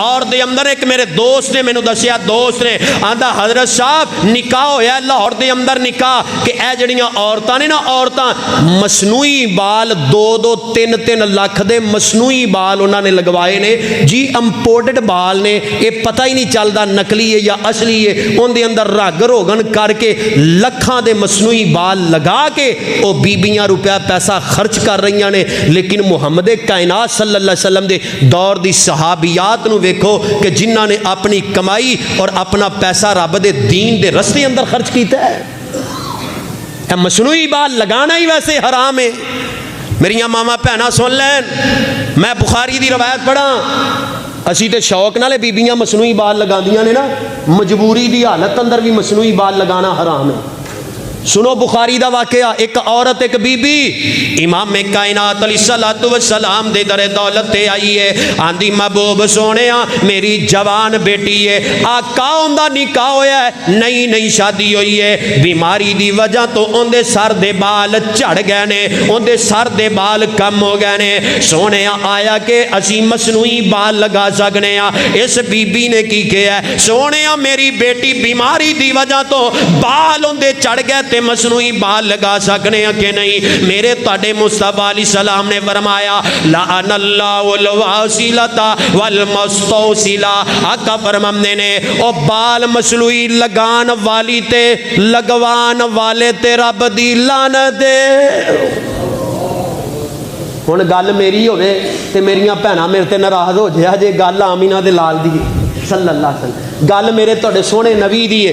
लाहौर दे अंदर एक मेरे दोस्त ने मैनू दसिया, दोस्त ने आंदा हजरत साहब निकाह होया लाहौर दे अंदर निकाह कि ए जड़ियां औरतां ने ना, औरतां मसनूई बाल 2-2 3-3 लाख दे मसनूई बाल उन्होंने लगवाए ने जी, इंपोर्टेड बाल ने, ये पता ही नहीं चलता नकली है या असली है। उनके अंदर रग रोगन करके लखां दे मसनूई बाल लगा के वो बीबियां रुपया पैसा खर्च कर रही ने। लेकिन मुहम्मद कायनात सल्लल्लाहु अलैहि वसल्लम दे दौर दी सहाबियात नूं वेखो कि जिन्हां ने अपनी कमाई और अपना पैसा रब दे दीन दे रस्ते अंदर खर्च किया है। मसनूई बाल लगाना ही वैसे हराम है। मेरिया मामा भैन सुन लैन, मैं बुखारी की रवायत पढ़ा, असी तो शौक नाले बीबियां मसनूई बाल लगांदियां ने ना, मजबूरी की हालत अंदर भी मसनूई बाल लगाना हराम है। सुनो बुखारी दा वाकया, एक औरत एक बीबी इमाम कायनात अलैहिस्सलातु वस्सलाम दे दरे दौलत ते आई है। आंदी महबूब सोनिया मेरी जवान बेटी है, आका उनदा निकाह होया है, नई नई शादी हुई है, बीमारी दी वजह तो उनदे सर दे बाल झड़ गए ने, उनदे सर दे बाल कम हो गए ने। सोनिया आया कि असी मसनूई बाल लगा सकने आ। इस बीबी ने की किया, सोनिया मेरी बेटी बीमारी दी वजह तो बाल उनदे चढ़ गए ते मसनूई बाल लगा सकने कि नहीं। मेरे ताडे मुस्तफा अलैहिस्सलाम ने फरमाया लाअनल्लाहुल वासिलता वल मुस्तौसिला। आका फरमाते ने ओ बाल मसनूई लगान वाली ते लगवान वाले ते रब दी लानत है। हुण गल मेरी होवे ते मेरियां भैणां मेरे ते नाराज हो जाए जे गल आमीना दे लाल दी सल्लल्लाहु अलैहि वसल्लम, गल मेरे तुहाडे सोहणे नबी दी है।